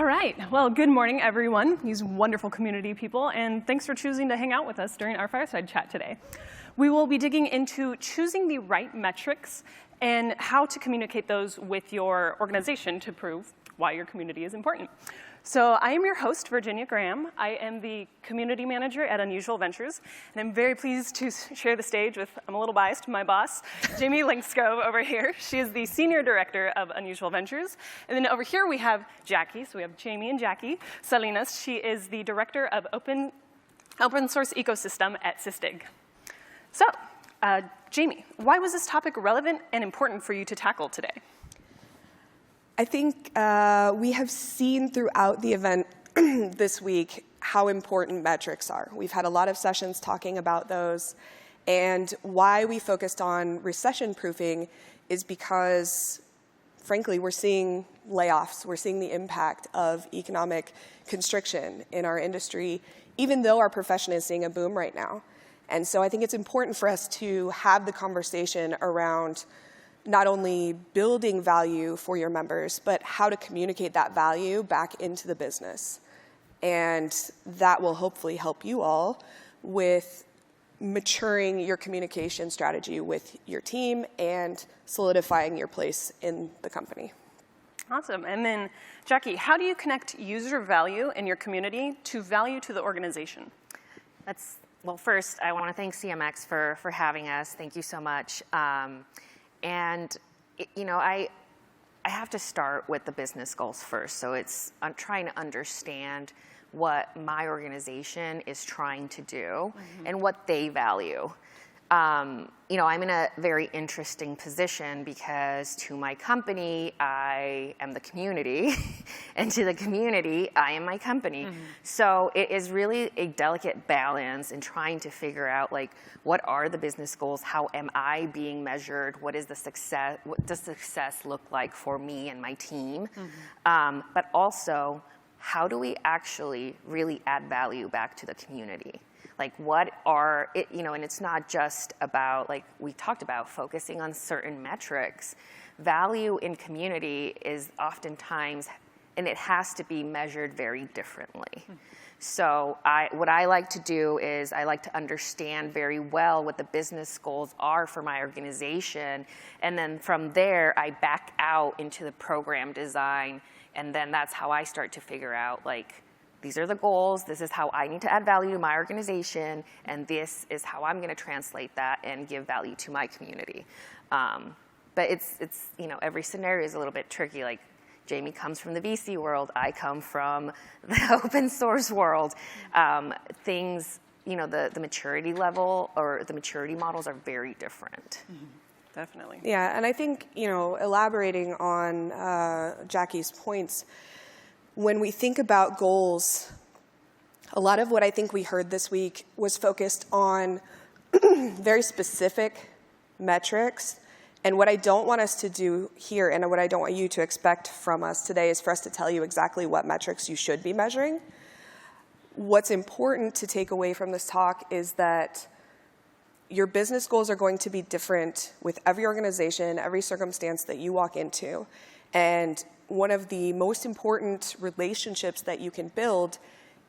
All right. Well, good morning, everyone, these wonderful community people, and thanks for choosing to hang out with us during our fireside chat today. We will be digging into choosing the right metrics and how to communicate those with your organization to prove why your community is important. So I am your host, Virginia Graham. I am the community manager at Unusual Ventures, and I'm very pleased to share the stage with, I'm a little biased, my boss, Jamie Langskov over here. She is the senior director of Unusual Ventures. And then over here we have Jackie, so we have Jamie and Jackie Salinas. She is the director of open source ecosystem at Sysdig. So, Jamie, why was this topic relevant and important for you to tackle today? I think we have seen throughout the event this week how important metrics are. We've had a lot of sessions talking about those. And why we focused on recession proofing is because, frankly, we're seeing layoffs. We're seeing the impact of economic constriction in our industry, even though our profession is seeing a boom right now. And so I think it's important for us to have the conversation around not only building value for your members, but how to communicate that value back into the business. And that will hopefully help you all with maturing your communication strategy with your team and solidifying your place in the company. Awesome. And then, Jackie, how do you connect user value in your community to value to the organization? Well, first, I want to thank CMX for having us. Thank you so much. And, you know, I have to start with the business goals first. So I'm trying to understand what my organization is trying to do and what they value. You know, I'm in a very interesting position because to my company, I am the community, and to the community, I am my company. So it is really a delicate balance in trying to figure out, like, what are the business goals? How am I being measured? What is the success? What does success look like for me and my team? But also, how do we actually really add value back to the community? Like, you know, and it's not just about, like we talked about, focusing on certain metrics. Value in community is oftentimes, and it has to be measured very differently. So what I like to do is I like to understand very well what the business goals are for my organization. And then from there, I back out into the program design. And then that's how I start to figure out, like, these are the goals, this is how I need to add value to my organization, and this is how I'm gonna translate that and give value to my community. But it's you know, every scenario is a little bit tricky. Like, Jamie comes from the VC world, I come from the open source world. Things, you know, the maturity level or the maturity models are very different. Definitely. Yeah, and I think, you know, elaborating on Jackie's points, when we think about goals, a lot of what I think we heard this week was focused on very specific metrics. And what I don't want us to do here, and what I don't want you to expect from us today, is for us to tell you exactly what metrics you should be measuring. What's important to take away from this talk is that your business goals are going to be different with every organization, every circumstance that you walk into. And one of the most important relationships that you can build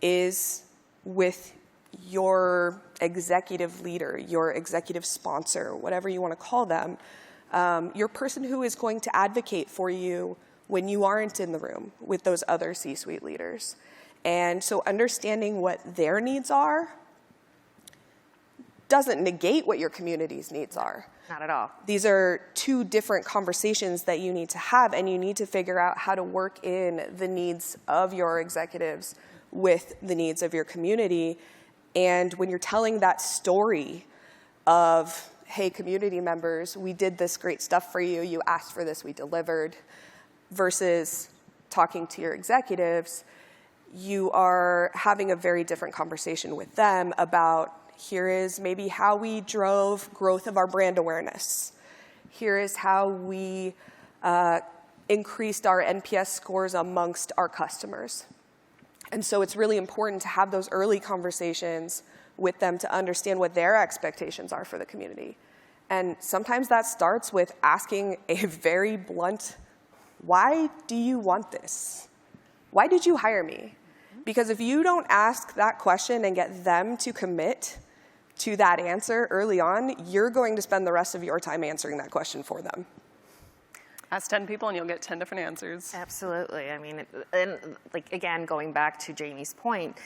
is with your executive leader, your executive sponsor, whatever you want to call them, your person who is going to advocate for you when you aren't in the room with those other C-suite leaders. And so understanding what their needs are doesn't negate what your community's needs are. Not at all. These are two different conversations that you need to have, and you need to figure out how to work in the needs of your executives with the needs of your community. And when you're telling that story of, hey, community members, we did this great stuff for you, you asked for this, we delivered, versus talking to your executives, you are having a very different conversation with them about, here is maybe how we drove growth of our brand awareness. Here is how we increased our NPS scores amongst our customers. And so it's really important to have those early conversations with them to understand what their expectations are for the community. And sometimes that starts with asking a very blunt, why do you want this? why did you hire me? Because if you don't ask that question and get them to commit to that answer early on, you're going to spend the rest of your time answering that question for them. Ask 10 people and you'll get 10 different answers. Absolutely. I mean, and like, again, going back to Jamie's point,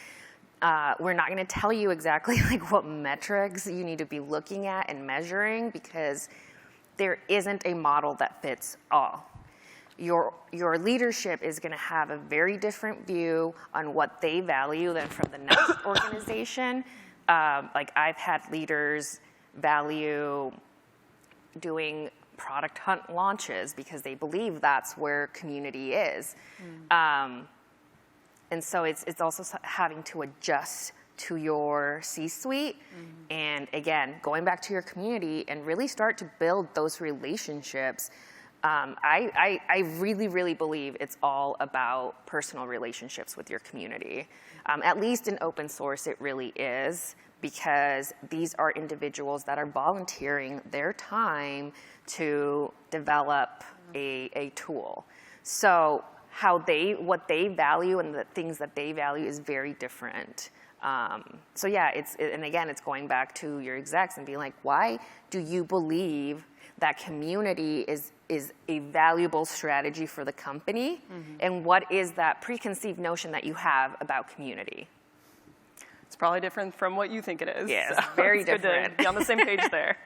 we're not going to tell you exactly like what metrics you need to be looking at and measuring, because there isn't a model that fits all. Your leadership is going to have a very different view on what they value than from the next organization. Like, I've had leaders value doing product hunt launches because they believe that's where community is. And so it's also having to adjust to your C-suite. And again, going back to your community and really start to build those relationships. I really, really believe it's all about personal relationships with your community. At least in open source, it really is, because these are individuals that are volunteering their time to develop a tool. So what they value and the things that they value is very different. So yeah, and again, it's going back to your execs and being like, why do you believe that community is a valuable strategy for the company? And what is that preconceived notion that you have about community? It's probably different from what you think it is. Yes, so very it's different. Good to be on the same page there.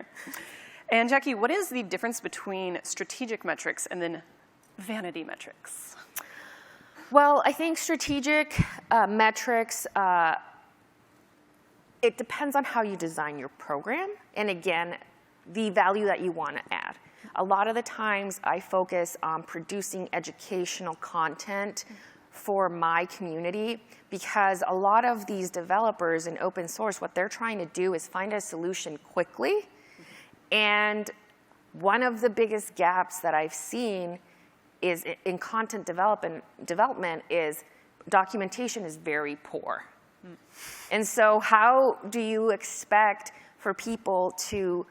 And Jackie, what is the difference between strategic metrics and then vanity metrics? Well, I think strategic metrics, it depends on how you design your program, and again, the value that you want to add. A lot of the times I focus on producing educational content for my community, because a lot of these developers in open source, what they're trying to do is find a solution quickly. And one of the biggest gaps that I've seen is in content development is documentation is very poor. And so how do you expect for people to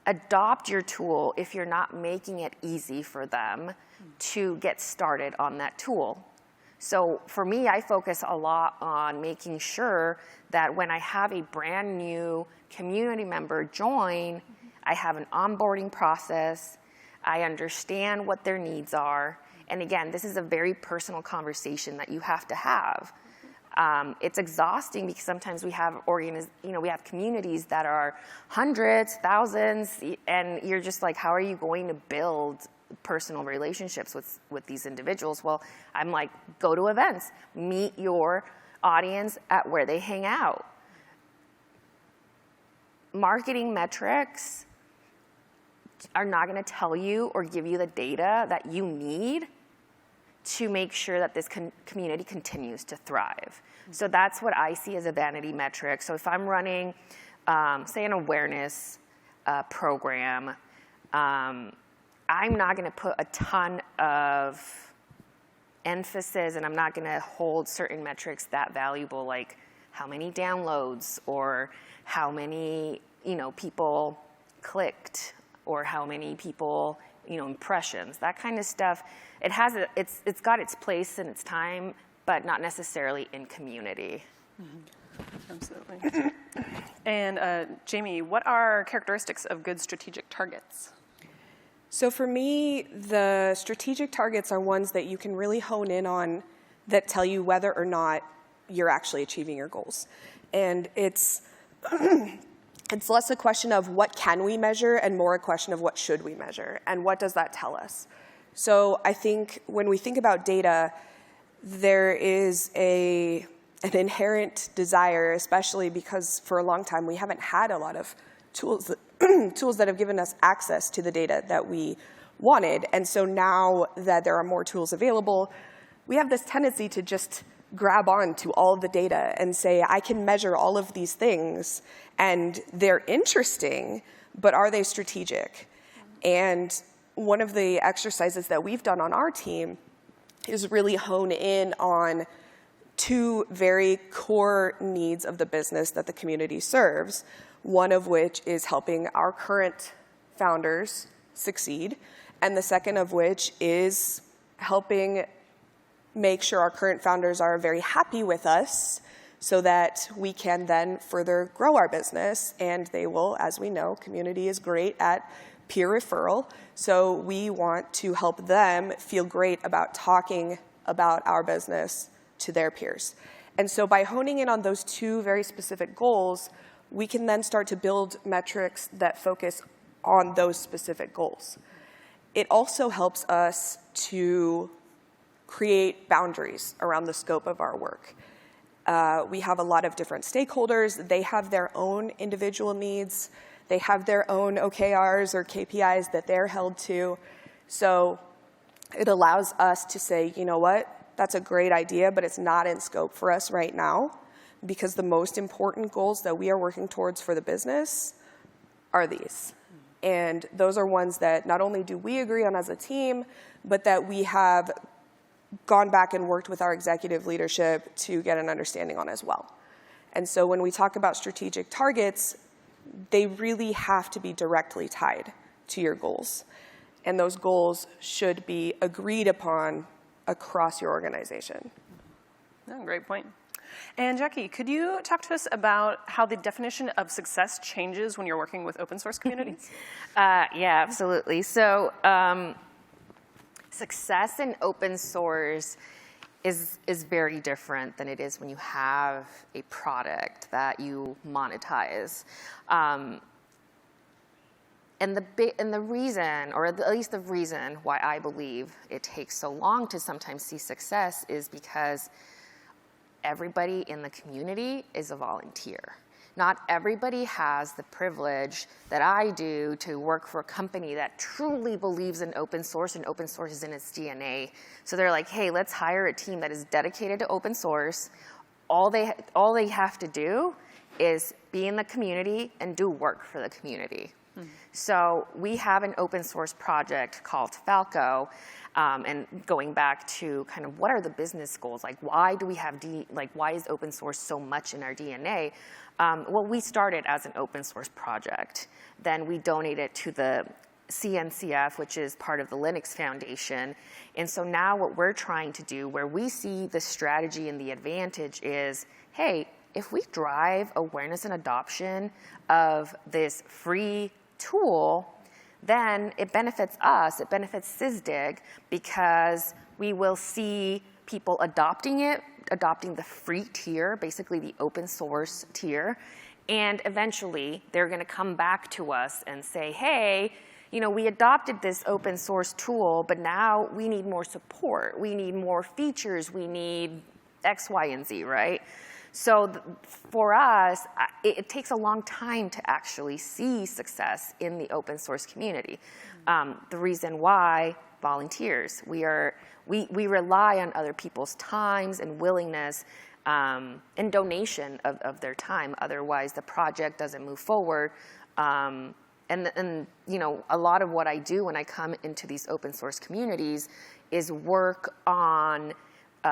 adopt your tool if you're not making it easy for them to get started on that tool? So for me, I focus a lot on making sure that when I have a brand new community member join, I have an onboarding process, I understand what their needs are, and again, this is a very personal conversation that you have to have. It's exhausting because sometimes we have we have communities that are hundreds, thousands, and you're just like, how are you going to build personal relationships with these individuals? Well, I'm like, go to events, meet your audience at where they hang out. Marketing metrics are not going to tell you or give you the data that you need to make sure that this community continues to thrive. So that's what I see as a vanity metric. So if I'm running, say, an awareness program, I'm not going to put a ton of emphasis, and I'm not going to hold certain metrics that valuable, like how many downloads or how many people clicked or how many people impressions, that kind of stuff. It's got its place and its time, but not necessarily in community. Absolutely. And Jamie, what are characteristics of good strategic targets? So for me, the strategic targets are ones that you can really hone in on that tell you whether or not you're actually achieving your goals. And it's less a question of what can we measure and more a question of what should we measure and what does that tell us. So I think when we think about data, there is an inherent desire, especially because for a long time we haven't had a lot of tools that have given us access to the data that we wanted. And so now that there are more tools available, we have this tendency to just grab on to all of the data and say, I can measure all of these things, and they're interesting, but are they strategic? And one of the exercises that we've done on our team is really hone in on two very core needs of the business that the community serves, one of which is helping our current founders succeed, and the second of which is helping make sure our current founders are very happy with us so that we can then further grow our business. And they will, as we know, community is great at peer referral. So we want to help them feel great about talking about our business to their peers. And so by honing in on those two very specific goals, we can then start to build metrics that focus on those specific goals. It also helps us to create boundaries around the scope of our work. We have a lot of different stakeholders. They have their own individual needs. They have their own OKRs or KPIs that they're held to. So it allows us to say, you know what, that's a great idea, but it's not in scope for us right now, because the most important goals that we are working towards for the business are these. And those are ones that not only do we agree on as a team, but that we have gone back and worked with our executive leadership to get an understanding on as well. And so when we talk about strategic targets, they really have to be directly tied to your goals. And those goals should be agreed upon across your organization. Oh, great point. And Jackie, could you talk to us about how the definition of success changes when you're working with open source communities? Yeah, absolutely. So success in open source is very different than it is when you have a product that you monetize. And the reason, or at least the reason why I believe it takes so long to sometimes see success is because everybody in the community is a volunteer. Not everybody has the privilege that I do to work for a company that truly believes in open source, and open source is in its DNA. So they're like, hey, let's hire a team that is dedicated to open source. All they have to do is be in the community and do work for the community. So we have an open source project called Falco, and going back to kind of what are the business goals? Like, why do we have why is open source so much in our DNA? Well, we started as an open source project. Then we donated to the CNCF, which is part of the Linux Foundation. And so now what we're trying to do, where we see the strategy and the advantage is, hey, if we drive awareness and adoption of this free tool, then it benefits us, it benefits SysDig, because we will see people adopting it, adopting the free tier, basically the open source tier, and eventually they're going to come back to us and say, hey, you know, we adopted this open source tool, but now we need more support, we need more features, we need X, Y, and Z, right? So for us, it takes a long time to actually see success in the open source community. The reason why, volunteers. We rely on other people's times and willingness and donation of their time. Otherwise, the project doesn't move forward. And you know, a lot of what I do when I come into these open source communities is work on,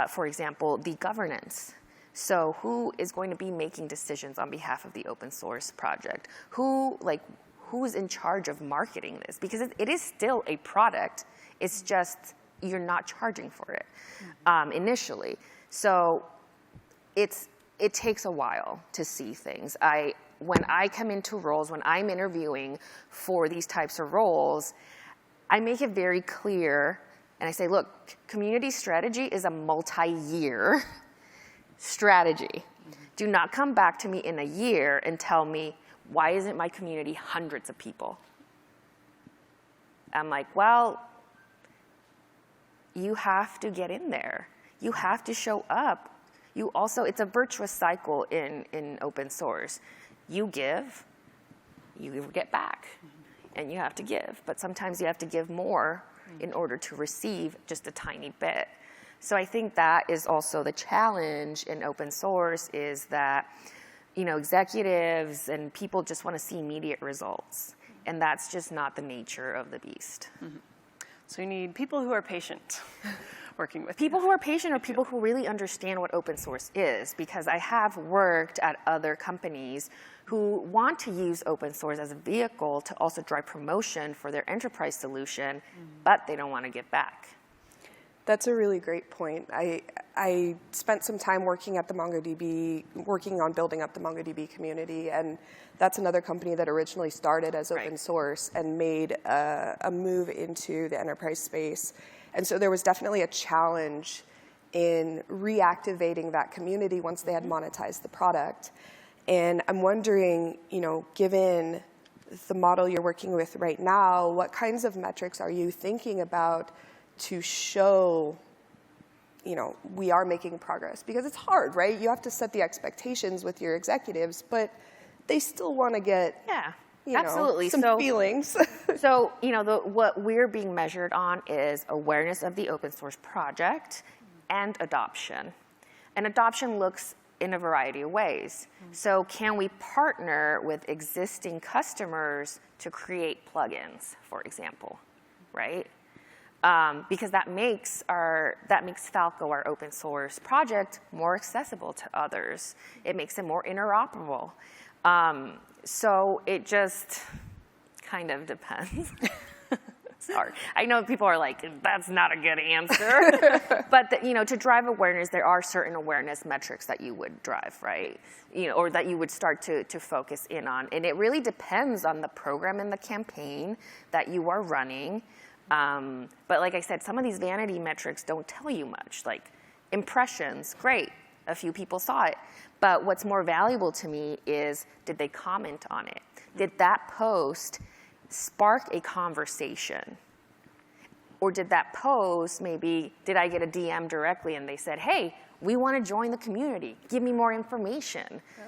for example, the governance. So who is going to be making decisions on behalf of the open source project? Who's in charge of marketing this? Because it is still a product. It's just you're not charging for it initially. So it takes a while to see things. When I come into roles, when I'm interviewing for these types of roles, I make it very clear, and I say, look, community strategy is a multi-year strategy. Do not come back to me in a year and tell me, why isn't my community hundreds of people? I'm like, well, you have to get in there. You have to show up. You also, it's a virtuous cycle in open source. You give, you get back, and you have to give. But sometimes you have to give more in order to receive just a tiny bit. So I think that is also the challenge in open source, is that, you know, executives and people just want to see immediate results. And that's just not the nature of the beast. Mm-hmm. So you need people who are patient working with people who are patient, or people who really understand what open source is, because I have worked at other companies who want to use open source as a vehicle to also drive promotion for their enterprise solution, but they don't want to give back. That's a really great point. I spent some time working on building up the MongoDB community, and that's another company that originally started as open source and made a move into the enterprise space. And so there was definitely a challenge in reactivating that community once they had monetized the product. And I'm wondering, given the model you're working with right now, what kinds of metrics are you thinking about to show, we are making progress? Because it's hard, right? You have to set the expectations with your executives, but they still want to get, absolutely. some feelings. So, what we're being measured on is awareness of the open source project and adoption. And adoption looks in a variety of ways. So can we partner with existing customers to create plugins, for example, right? Because that makes Falco, our open source project, more accessible to others. It makes it more interoperable. So it just kind of depends. Sorry. I know people are like, that's not a good answer. But to drive awareness, there are certain awareness metrics that you would drive, right? Or that you would start to focus in on. And it really depends on the program and the campaign that you are running. But like I said, some of these vanity metrics don't tell you much. Like impressions, great. A few people saw it. But what's more valuable to me is, did they comment on it? Did that post spark a conversation? Or did that post, did I get a DM directly and they said, hey, we want to join the community. Give me more information. Yeah.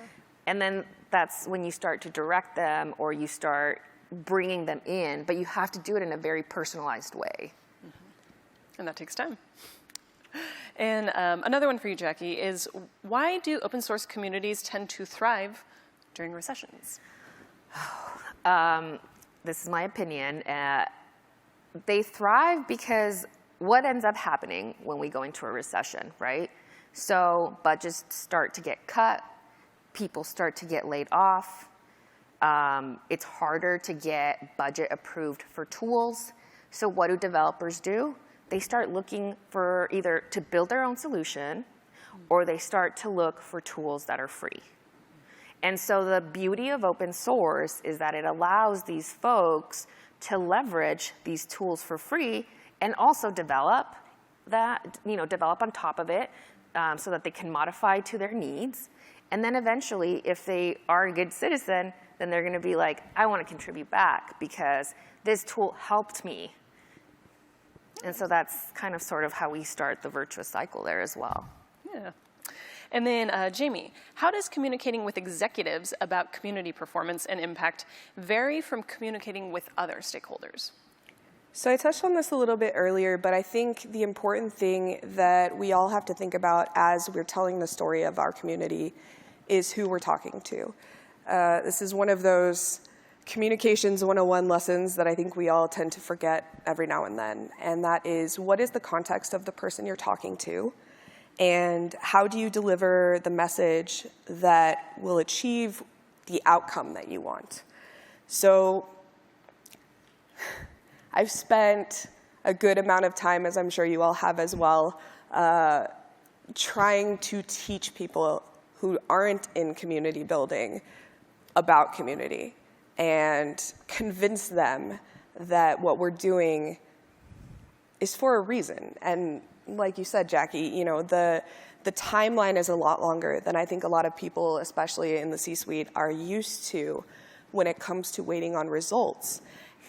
And then that's when you start to direct them or you start bringing them in, but you have to do it in a very personalized way. Mm-hmm. And that takes time. And another one for you, Jackie, is why do open source communities tend to thrive during recessions? This is my opinion. They thrive because what ends up happening when we go into a recession, right? So budgets start to get cut. People start to get laid off. It's harder to get budget approved for tools. So what do developers do? They start looking for either to build their own solution or they start to look for tools that are free. And so the beauty of open source is that it allows these folks to leverage these tools for free and also develop on top of it so that they can modify to their needs. And then eventually, if they are a good citizen, then they're going to be like, I want to contribute back because this tool helped me. And so that's kind of sort of how we start the virtuous cycle there as well. Yeah. And then, Jamie, how does communicating with executives about community performance and impact vary from communicating with other stakeholders? So I touched on this a little bit earlier, but I think the important thing that we all have to think about as we're telling the story of our community is who we're talking to. This is one of those communications 101 lessons that I think we all tend to forget every now and then, and that is, what is the context of the person you're talking to? And how do you deliver the message that will achieve the outcome that you want? So I've spent a good amount of time, as I'm sure you all have as well, trying to teach people who aren't in community building about community and convince them that what we're doing is for a reason. And like you said, Jackie, the timeline is a lot longer than I think a lot of people, especially in the C-suite, are used to when it comes to waiting on results.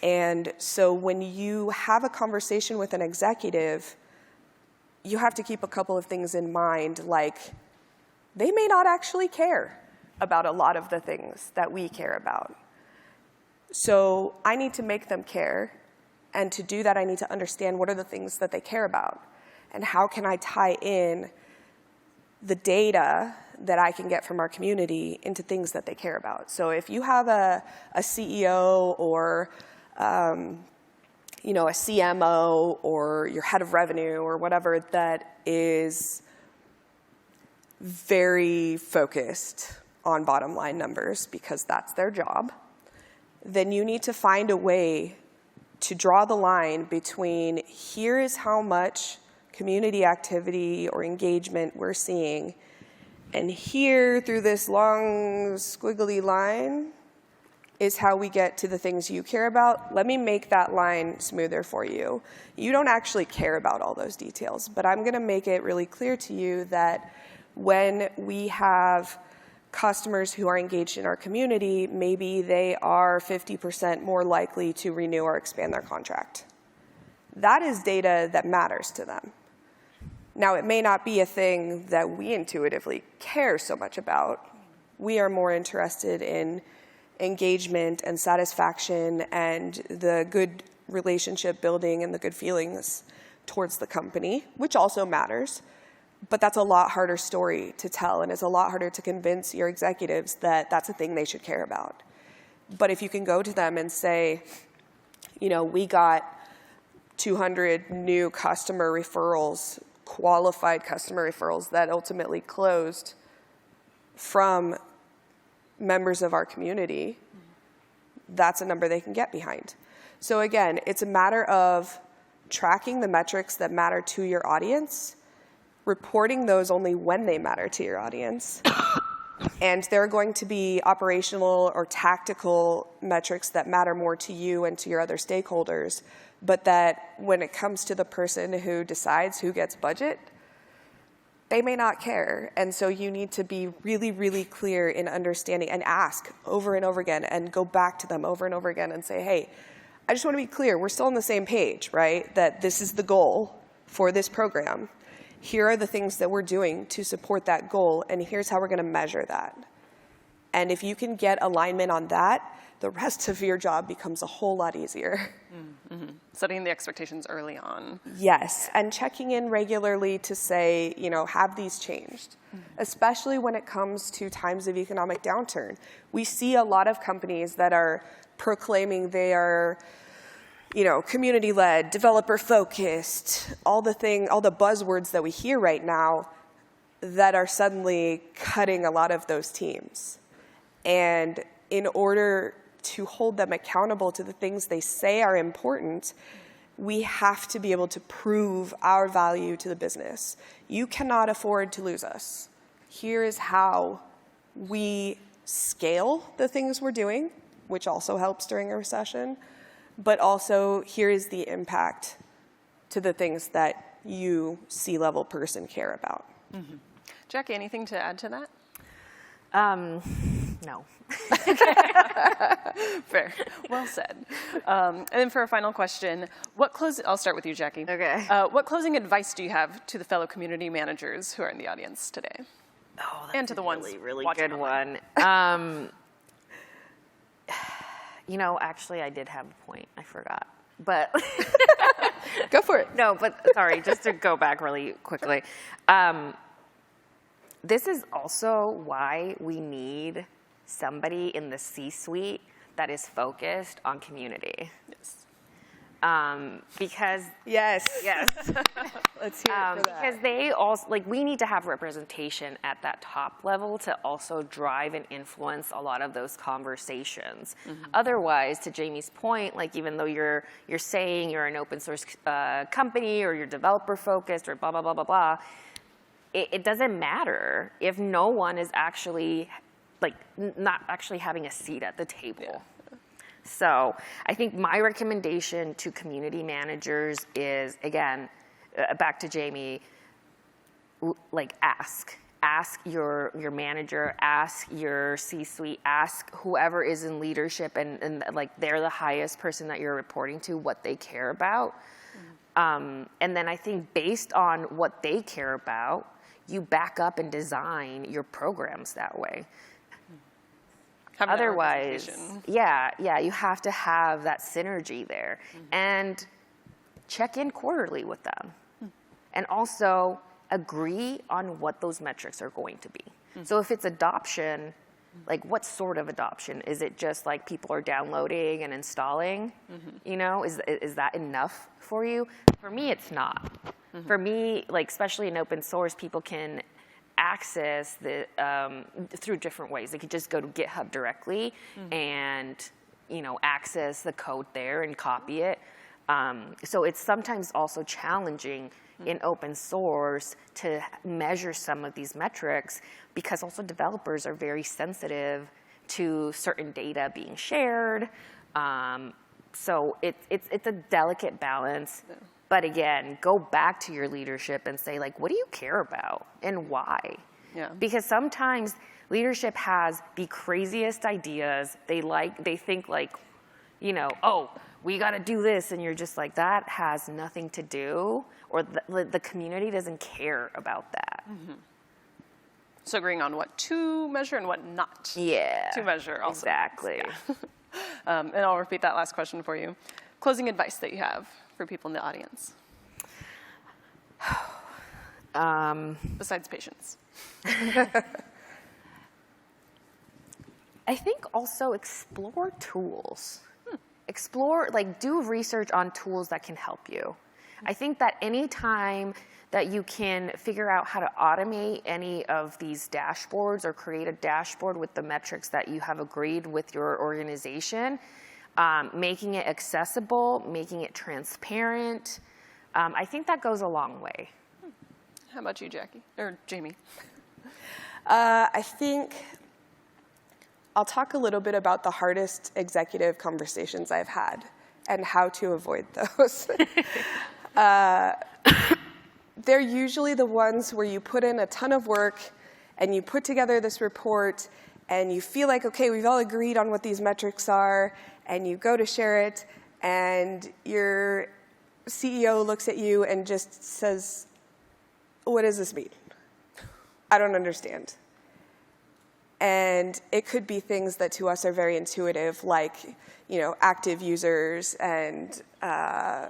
And so when you have a conversation with an executive, you have to keep a couple of things in mind, like they may not actually care about a lot of the things that we care about. So I need to make them care. And to do that, I need to understand what are the things that they care about. And how can I tie in the data that I can get from our community into things that they care about? So if you have a CEO or a CMO or your head of revenue or whatever that is very focused on bottom line numbers because that's their job, then you need to find a way to draw the line between here is how much community activity or engagement we're seeing. And here, through this long squiggly line, is how we get to the things you care about. Let me make that line smoother for you. You don't actually care about all those details, but I'm going to make it really clear to you that when we have customers who are engaged in our community, maybe they are 50% more likely to renew or expand their contract. That is data that matters to them. Now, it may not be a thing that we intuitively care so much about. We are more interested in engagement and satisfaction and the good relationship building and the good feelings towards the company, which also matters. But that's a lot harder story to tell, and it's a lot harder to convince your executives that that's a thing they should care about. But if you can go to them and say, you know, we got 200 new customer referrals, qualified customer referrals that ultimately closed from members of our community, that's a number they can get behind. So again, it's a matter of tracking the metrics that matter to your audience, reporting those only when they matter to your audience, and there are going to be operational or tactical metrics that matter more to you and to your other stakeholders, but that when it comes to the person who decides who gets budget, they may not care. And so you need to be really, really clear in understanding and ask over and over again and go back to them over and over again and say, hey, I just want to be clear, we're still on the same page, right? That this is the goal for this program. Here are the things that we're doing to support that goal, and here's how we're going to measure that. And if you can get alignment on that, the rest of your job becomes a whole lot easier. Mm-hmm. Setting the expectations early on. Yes, and checking in regularly to say, you know, have these changed? Especially when it comes to times of economic downturn. We see a lot of companies that are proclaiming they are, you know, community-led, developer-focused, all the buzzwords that we hear right now that are suddenly cutting a lot of those teams. And in order to hold them accountable to the things they say are important, we have to be able to prove our value to the business. You cannot afford to lose us. Here is how we scale the things we're doing, which also helps during a recession, but also here is the impact to the things that you, C-level person, care about. Mm-hmm. Jackie, anything to add to that? No. Fair. Well said. And then for a final question, I'll start with you, Jackie. Okay. What closing advice do you have to the fellow community managers who are in the audience today? Oh, that's and to the ones really watching good online. one. You know, actually, I did have a point. I forgot. But Go for it. No, but sorry, just to go back really quickly. This is also why we need somebody in the C-suite that is focused on community. Yes. Because Yes. because Let's hear it for that. they also, like, we need to have representation at that top level to also drive and influence a lot of those conversations. Mm-hmm. Otherwise, to Jamie's point, like, even though you're saying you're an open source company or you're developer focused or blah blah blah blah blah, it doesn't matter if no one is actually, like, not actually having a seat at the table. Yeah. So I think my recommendation to community managers is, again, back to Jamie, like, ask your manager, ask your C-suite, ask whoever is in leadership and like they're the highest person that you're reporting to what they care about. Mm-hmm. And then I think based on what they care about, you back up and design your programs that way. Otherwise, yeah, you have to have that synergy there. Mm-hmm. And check in quarterly with them. Mm-hmm. And also agree on what those metrics are going to be. Mm-hmm. So if it's adoption, like, what sort of adoption? Is it just like people are downloading and installing? Mm-hmm. You know, is that enough for you? For me, it's not. Mm-hmm. For me, like, especially in open source, people can access the through different ways. They could just go to GitHub directly, mm-hmm. and, you know, access the code there and copy it. So it's sometimes also challenging in open source to measure some of these metrics, because also developers are very sensitive to certain data being shared. So it's a delicate balance. Yeah. But again, go back to your leadership and say, like, what do you care about and why? Yeah. Because sometimes leadership has the craziest ideas. They think like, you know, oh, we got to do this, and you're just like, that has nothing to do, or the community doesn't care about that. Mm-hmm. So agreeing on what to measure and what not to measure also. Exactly. Yeah. And I'll repeat that last question for you. Closing advice that you have for people in the audience. Besides patience. I think also explore tools. Explore, like, do research on tools that can help you. I think that any time that you can figure out how to automate any of these dashboards or create a dashboard with the metrics that you have agreed with your organization, making it accessible, making it transparent, I think that goes a long way. How about you, Jackie, or Jamie? I think I'll talk a little bit about the hardest executive conversations I've had and how to avoid those. They're usually the ones where you put in a ton of work and you put together this report and you feel like, okay, we've all agreed on what these metrics are, and you go to share it, and your CEO looks at you and just says, what does this mean? I don't understand. And it could be things that to us are very intuitive, like, you know, active users and, I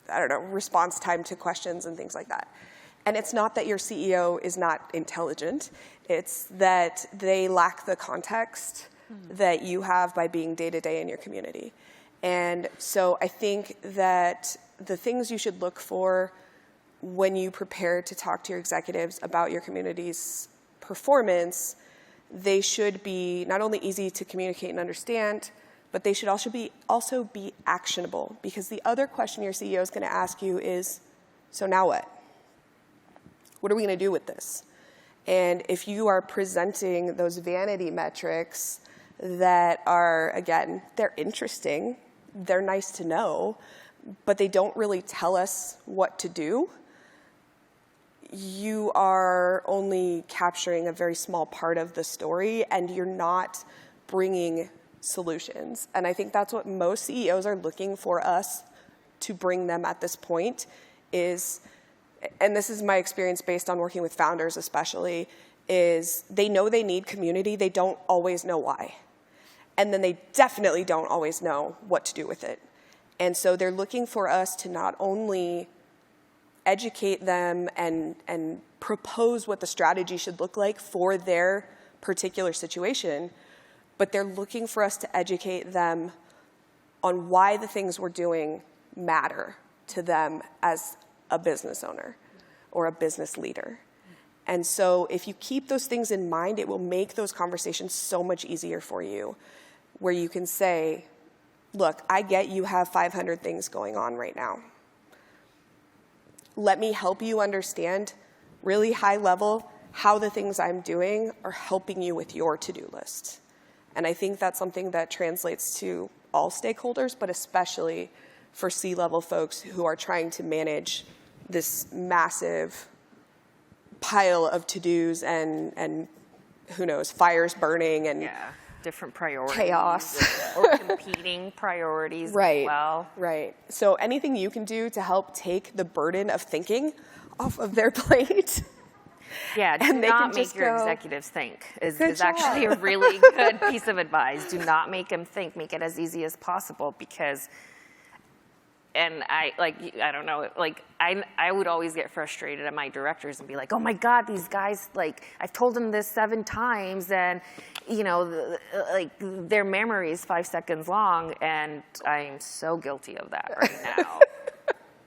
don't know, response time to questions and things like that. And it's not that your CEO is not intelligent. It's that they lack the context that you have by being day-to-day in your community. And so I think that the things you should look for when you prepare to talk to your executives about your community's performance, they should be not only easy to communicate and understand, but they should also be actionable. Because the other question your CEO is going to ask you is, so now what? What are we going to do with this? And if you are presenting those vanity metrics that are, again, they're interesting, they're nice to know, but they don't really tell us what to do, you are only capturing a very small part of the story, and you're not bringing solutions. And I think that's what most CEOs are looking for us to bring them at this point is, and this is my experience based on working with founders especially, is they know they need community, they don't always know why. And then they definitely don't always know what to do with it. And so they're looking for us to not only educate them and propose what the strategy should look like for their particular situation, but they're looking for us to educate them on why the things we're doing matter to them as a business owner or a business leader. And so if you keep those things in mind, it will make those conversations so much easier for you, where you can say, look, I get you have 500 things going on right now. Let me help you understand really high level how the things I'm doing are helping you with your to-do list. And I think that's something that translates to all stakeholders, but especially for C-level folks who are trying to manage this massive pile of to-dos and who knows, fires burning and different priorities. Chaos. Or competing priorities as well. Right. So anything you can do to help take the burden of thinking off of their plate. Yeah, do not make your executives think is actually a really good piece of advice. Do not make them think. Make it as easy as possible because, and I don't know, I would always get frustrated at my directors and be like, oh my God, these guys, like, I've told them this 7 times and, you know, their memory is 5 seconds long, and I'm so guilty of that right now.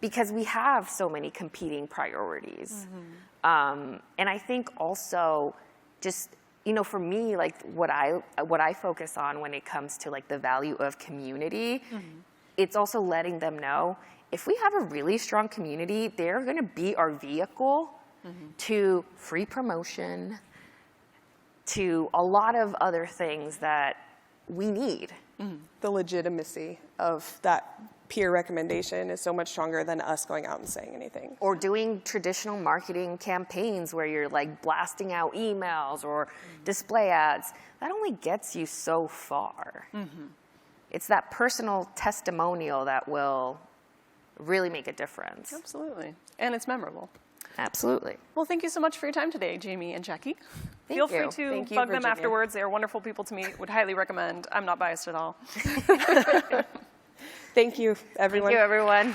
Because we have so many competing priorities. Mm-hmm. And I think also just, you know, for me, like what I focus on when it comes to like the value of community it's also letting them know, if we have a really strong community, they're going to be our vehicle to free promotion, to a lot of other things that we need. The legitimacy of that peer recommendation is so much stronger than us going out and saying anything. Or doing traditional marketing campaigns where you're like blasting out emails or display ads. That only gets you so far. It's that personal testimonial that will really make a difference. Absolutely. And it's memorable. Absolutely. Well, thank you so much for your time today, Jamie and Jackie. Feel free you. to Thank you, bug them Virginia. afterwards. They are wonderful people to meet. Would highly recommend. I'm not biased at all. Thank you, everyone. Thank you, everyone.